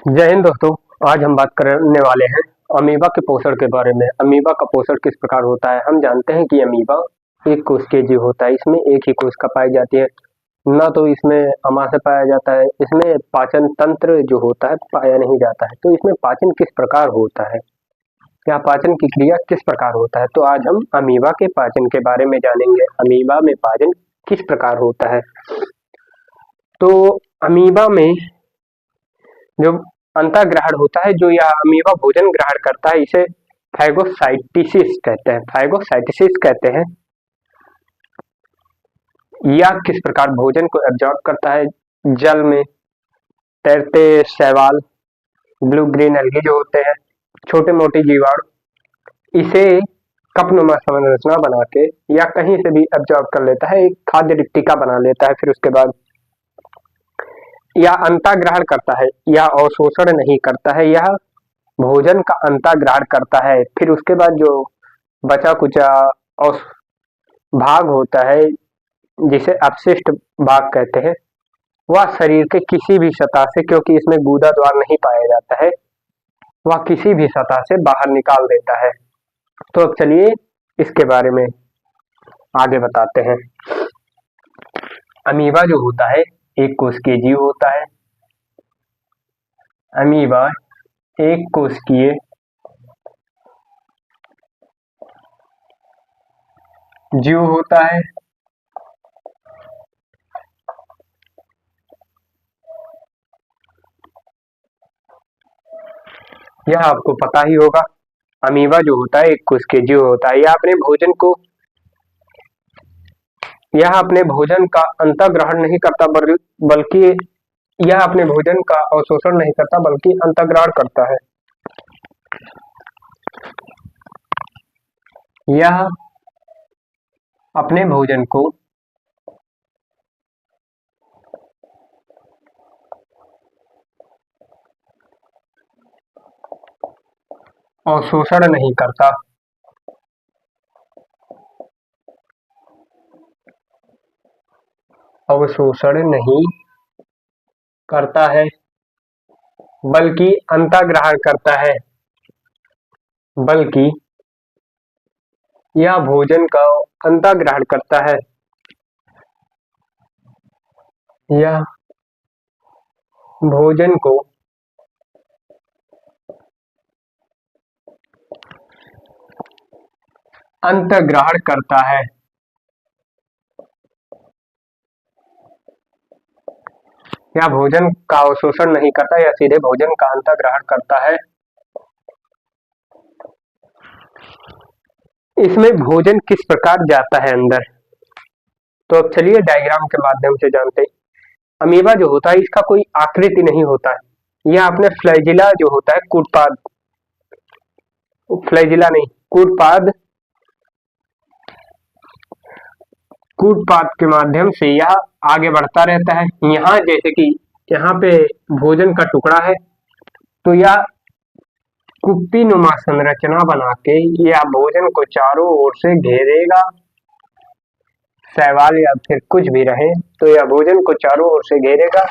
जय हिंद दोस्तों। आज हम बात करने वाले हैं अमीबा के पोषण के बारे में। अमीबा का पोषण किस प्रकार होता है। हम जानते हैं कि अमीबा एक कोश के जीव होता है। इसमें एक ही कोशिका पाई जाती है, ना तो इसमें आमाशय पाया जाता है। इसमें पाचन तंत्र जो होता है पाया नहीं जाता है। तो इसमें पाचन किस प्रकार होता है या पाचन की क्रिया किस प्रकार होता है, तो आज हम अमीबा के पाचन के बारे में जानेंगे। अमीबा में पाचन किस प्रकार होता है। तो अमीबा में जो अंतःग्रहण होता है, जो यह अमीबा भोजन ग्रहण करता है, इसे फैगोसाइटोसिस कहते हैं। फैगोसाइटोसिस कहते हैं। यह किस प्रकार भोजन को एब्जॉर्ब करता है। जल में तैरते शैवाल, ब्लू ग्रीन एल्गी जो होते हैं, छोटे मोटे जीवाणु, इसे कपनुमा संरचना बना के या कहीं से भी एब्जॉर्ब कर लेता है, एक खाद्य रिक्तिका बना लेता है। फिर उसके बाद यह अंतःग्रहण करता है, यह अवशोषण नहीं करता है, यह भोजन का अंतःग्रहण करता है। फिर उसके बाद जो बचा कुचा भाग होता है, जिसे अपशिष्ट भाग कहते हैं, वह शरीर के किसी भी सतह से, क्योंकि इसमें गुदा द्वार नहीं पाया जाता है, वह किसी भी सतह से बाहर निकाल देता है। तो अब चलिए इसके बारे में आगे बताते हैं। अमीबा जो होता है एक कोशिकीय जीव होता है। अमीबा एक कोशिकीय जीव होता है। यह आपको पता ही होगा। अमीबा जो होता है एक कोशिकीय जीव होता है। यह अपने भोजन का अंतःग्रहण नहीं करता, बल्कि यह अपने भोजन का अवशोषण नहीं करता, बल्कि अंतःग्रहण करता है। यह अपने भोजन को अवशोषण नहीं करता, अवशोषण नहीं करता है, बल्कि अंतःग्रहण करता है। बल्कि यह भोजन का अंतःग्रहण करता है। यह भोजन को अंतःग्रहण करता है। यह भोजन का अवशोषण नहीं करता, यह सीधे भोजन का अंतःग्रहण करता है। इसमें भोजन किस प्रकार जाता है अंदर, तो अब चलिए डायग्राम के माध्यम से जानते हैं। अमीबा जो होता है इसका कोई आकृति नहीं होता है। यह अपने फ्लैजिला जो होता है कूटपाद, फ्लैजिला नहीं कूटपाद के माध्यम से यह आगे बढ़ता रहता है। यहाँ जैसे कि यहाँ पे भोजन का टुकड़ा है, तो यह कुप्पी नुमा संरचना बना के यह भोजन को चारों ओर से घेरेगा। शैवाल या फिर कुछ भी रहे, तो यह भोजन को चारों ओर से घेरेगा।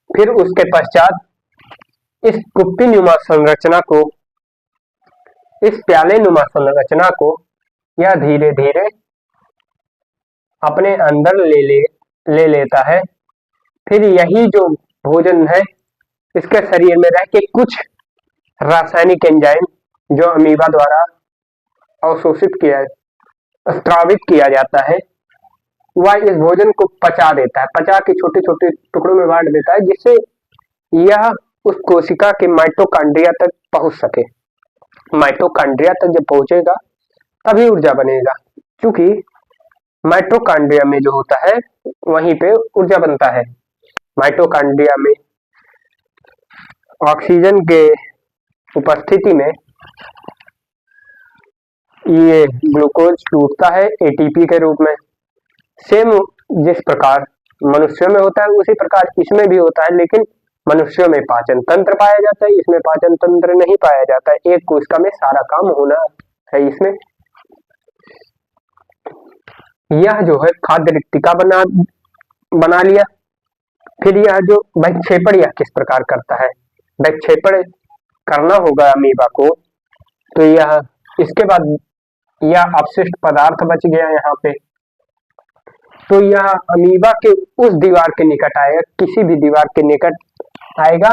फिर उसके पश्चात इस कुप्पी नुमा संरचना को, इस प्याले नुमा संरचना को यह धीरे धीरे अपने अंदर ले लेता है। फिर यही जो भोजन है इसके शरीर में रह के कुछ रासायनिक एंजाइम जो अमीबा द्वारा अवशोषित स्त्रावित किया जाता है, वह इस भोजन को पचा देता है, पचा के छोटे छोटे टुकड़ों में बांट देता है, जिससे यह उस कोशिका के माइटोकॉन्ड्रिया तक पहुंच सके। माइटोकॉन्ड्रिया तक जब पहुंचेगा तभी ऊर्जा बनेगा, क्योंकि माइटोकॉन्ड्रिया में जो होता है वहीं पे ऊर्जा बनता है। माइटोकॉन्ड्रिया में ऑक्सीजन के उपस्थिति में ये ग्लूकोज टूटता है एटीपी के रूप में। सेम जिस प्रकार मनुष्यों में होता है उसी प्रकार इसमें भी होता है, लेकिन मनुष्यों में पाचन तंत्र पाया जाता है, इसमें पाचन तंत्र नहीं पाया जाता है। एक कोशिका में सारा काम होना है। इसमें यह जो है खाद्य रिक्तिका बना लिया। फिर यह जो विक्षेपण यह किस प्रकार करता है, विक्षेपण करना होगा अमीबा को, तो यह इसके बाद यह अपशिष्ट पदार्थ बच गया यहाँ पे, तो यह अमीबा के उस दीवार के निकट आएगा, किसी भी दीवार के निकट आएगा,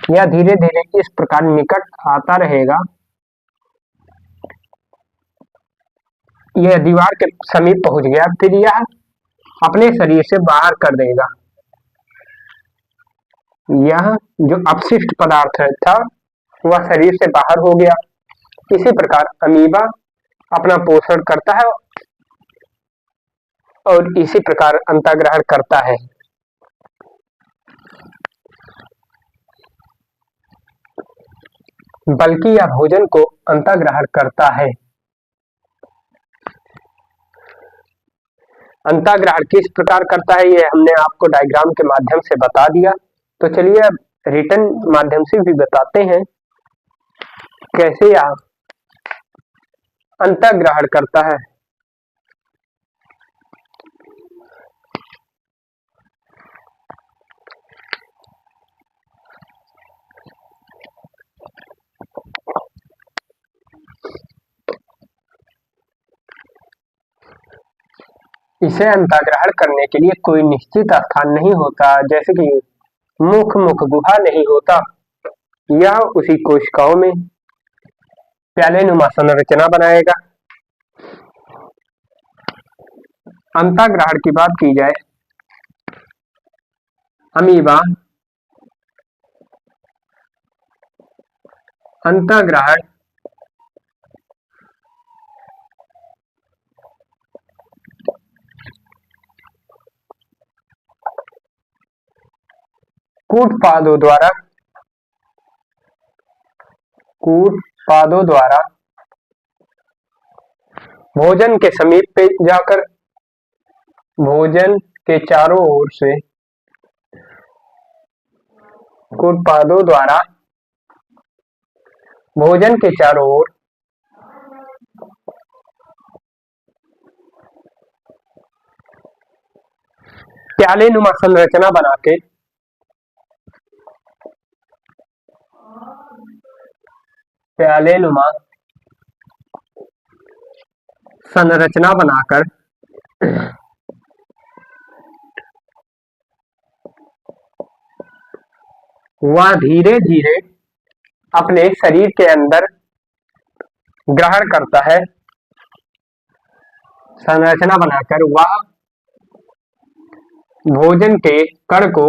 यह धीरे धीरे इस प्रकार निकट आता रहेगा, यह दीवार के समीप पहुंच गया, फिर यह अपने शरीर से बाहर कर देगा, यह जो अपशिष्ट पदार्थ था वह शरीर से बाहर हो गया। इसी प्रकार अमीबा अपना पोषण करता है और इसी प्रकार अंतःग्रहण करता है। बल्कि यह भोजन को अंतःग्रहण करता है। अंतःग्रहण किस प्रकार करता है यह हमने आपको डायग्राम के माध्यम से बता दिया, तो चलिए अब रिटन माध्यम से भी बताते हैं कैसे यह अंतःग्रहण करता है। इसे अंतःग्रहण करने के लिए कोई निश्चित स्थान नहीं होता, जैसे कि मुख गुहा नहीं होता, यह उसी कोशिकाओं में प्यालेनुमा संरचना बनाएगा। अंतःग्रहण की बात की जाए, अमीबा अंतःग्रहण कूटपादों द्वारा भोजन के समीप पे जाकर भोजन के चारों ओर से कूटपादों द्वारा भोजन के चारों ओर प्यालेनुमा संरचना बना के प्यालेनुमा संरचना बनाकर वह धीरे धीरे अपने शरीर के अंदर ग्रहण करता है। संरचना बनाकर वह भोजन के कण को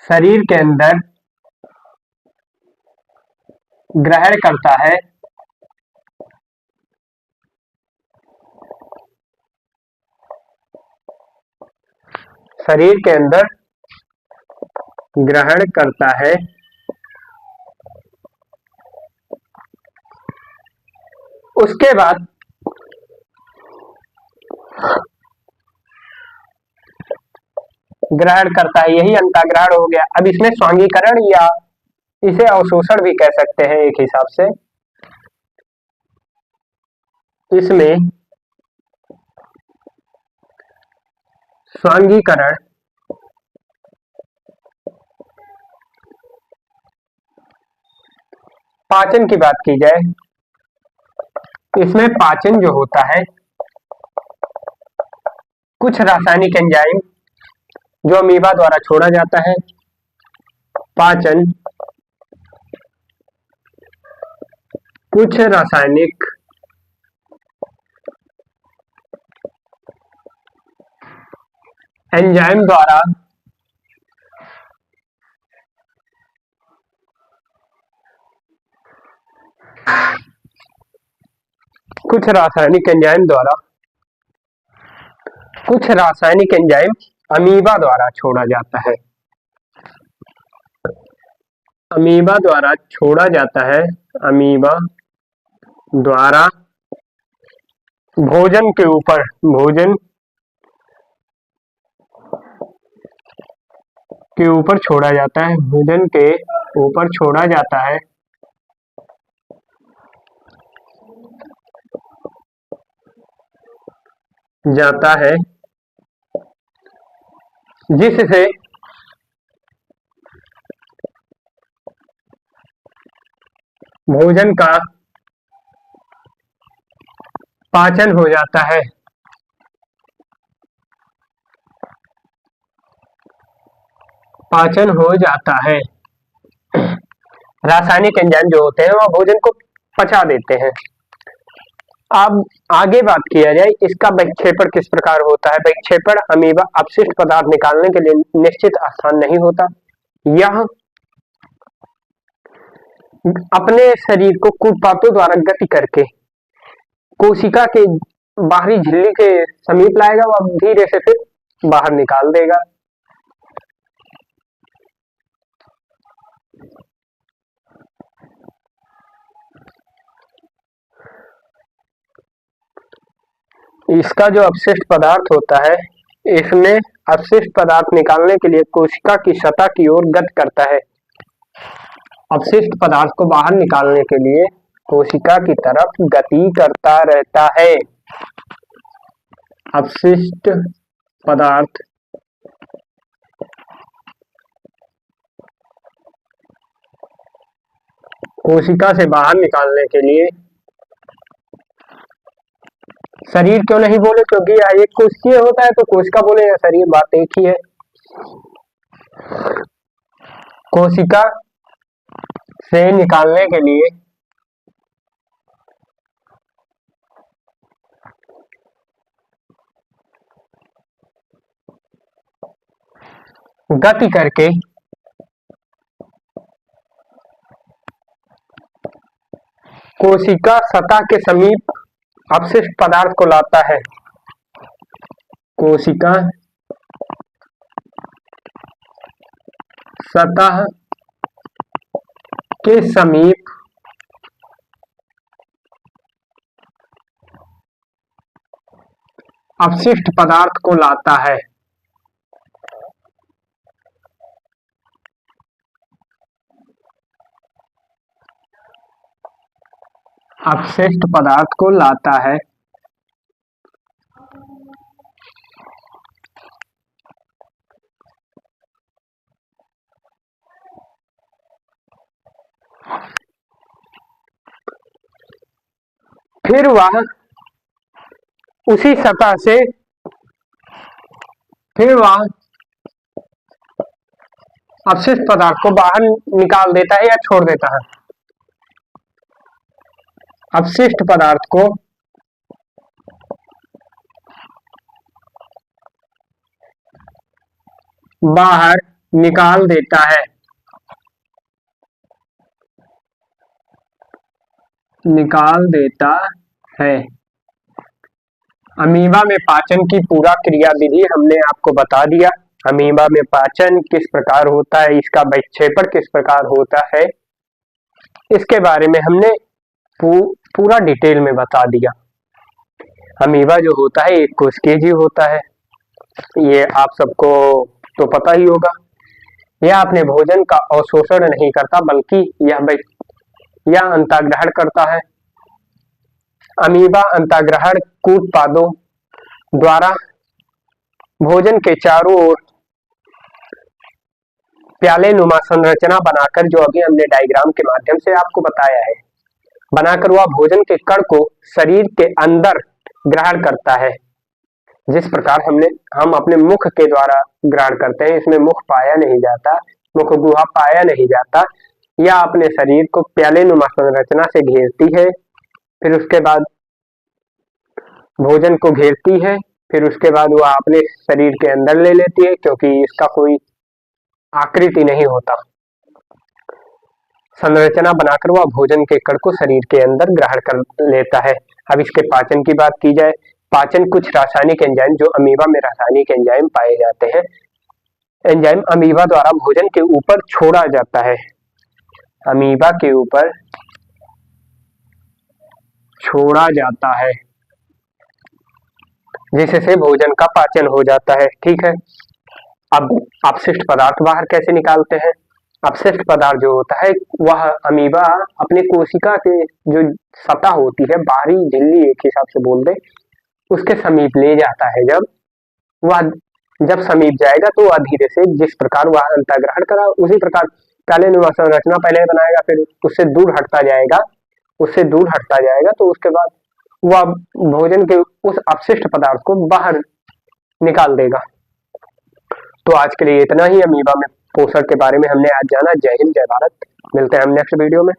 शरीर के अंदर ग्रहण करता है। शरीर के अंदर ग्रहण करता है। उसके बाद ग्रहण करता है, यही अंतःग्रहण हो गया। अब इसमें स्वांगीकरण या इसे अवशोषण भी कह सकते हैं एक हिसाब से। इसमें स्वांगीकरण पाचन की बात की जाए, इसमें पाचन जो होता है, कुछ रासायनिक एंजाइम जो अमीबा द्वारा छोड़ा जाता है। पाचन कुछ रासायनिक एंजाइम द्वारा कुछ रासायनिक एंजाइम अमीबा द्वारा छोड़ा जाता है। अमीबा द्वारा छोड़ा जाता है। अमीबा द्वारा भोजन के ऊपर छोड़ा जाता है। भोजन के ऊपर छोड़ा जाता है। जाता है, जिससे भोजन का पाचन हो जाता है। पाचन हो जाता है। रासायनिक एंजाइम जो होते हैं वह भोजन को पचा देते हैं। अब आगे बात किया जाए इसका विक्षेपण किस प्रकार होता है। विक्षेपण अमीबा अपशिष्ट पदार्थ निकालने के लिए निश्चित स्थान नहीं होता। यह अपने शरीर को कूटपातों द्वारा गति करके कोशिका के बाहरी झिल्ली के समीप लाएगा, वह धीरे से फिर बाहर निकाल देगा। इसका जो अपशिष्ट पदार्थ होता है, इसमें अपशिष्ट पदार्थ निकालने के लिए कोशिका की सतह की ओर गति करता है। अपशिष्ट पदार्थ को बाहर निकालने के लिए कोशिका की तरफ गति करता रहता है। अपशिष्ट पदार्थ कोशिका से बाहर निकालने के लिए, शरीर क्यों नहीं बोले, क्योंकि यह एक कोशिकीय होता है, तो कोशिका बोले या शरीर, बात एक ही है। कोशिका से निकालने के लिए गति करके कोशिका सतह के समीप अपशिष्ट पदार्थ को लाता है। कोशिका सतह के समीप अपशिष्ट पदार्थ को लाता है। अपशिष्ट पदार्थ को लाता है। फिर वह उसी सतह से अपशिष्ट पदार्थ को बाहर निकाल देता है या छोड़ देता है। अपशिष्ट पदार्थ को बाहर निकाल देता है। अमीबा में पाचन की पूरा क्रिया विधि हमने आपको बता दिया। अमीबा में पाचन किस प्रकार होता है, इसका विक्षेपण किस प्रकार होता है, इसके बारे में हमने पूरा डिटेल में बता दिया। अमीबा जो होता है एक कोशिकीय जीव होता है, ये आप सबको तो पता ही होगा। यह अपने भोजन का अवशोषण नहीं करता, बल्कि यह अंतःग्रहण करता है। अमीबा अंतःग्रहण कूटपादों द्वारा भोजन के चारों ओर प्याले नुमा संरचना बनाकर, जो अभी हमने डायग्राम के माध्यम से आपको बताया है, बनाकर वह भोजन के कण को शरीर के अंदर ग्रहण करता है। जिस प्रकार हम अपने मुख के द्वारा ग्रहण करते हैं, इसमें मुख पाया नहीं जाता, मुख गुहा पाया नहीं जाता। यह अपने शरीर को प्याले नुमा संरचना से घेरती है, फिर उसके बाद भोजन को घेरती है, फिर उसके बाद वह अपने शरीर के अंदर ले लेती है, क्योंकि इसका कोई आकृति नहीं होता। संरचना बनाकर वह भोजन के कण को शरीर के अंदर ग्रहण कर लेता है। अब इसके पाचन की बात की जाए, पाचन कुछ रासायनिक एंजाइम, जो अमीबा में रासायनिक एंजाइम पाए जाते हैं, एंजाइम अमीबा द्वारा भोजन के ऊपर छोड़ा जाता है। अमीबा के ऊपर छोड़ा जाता है, जिससे भोजन का पाचन हो जाता है। ठीक है, अब अपशिष्ट पदार्थ बाहर कैसे निकालते हैं। अपशिष्ट पदार्थ जो होता है वह अमीबा अपने कोशिका के जो सतह होती है, बाहरी झिल्ली एक हिसाब से बोल दे, उसके समीप ले जाता है। जब समीप जाएगा तो वह धीरे से जिस प्रकार वह अंतःग्रहण करा उसी प्रकार पहले संरचना पहले बनाएगा, फिर उससे दूर हटता जाएगा तो उसके बाद वह भोजन के उस अपशिष्ट पदार्थ को बाहर निकाल देगा। तो आज के लिए इतना ही अमीबा में पोषण के बारे में हमने आज जाना। जय हिंद, जय भारत। मिलते हैं हम नेक्स्ट वीडियो में।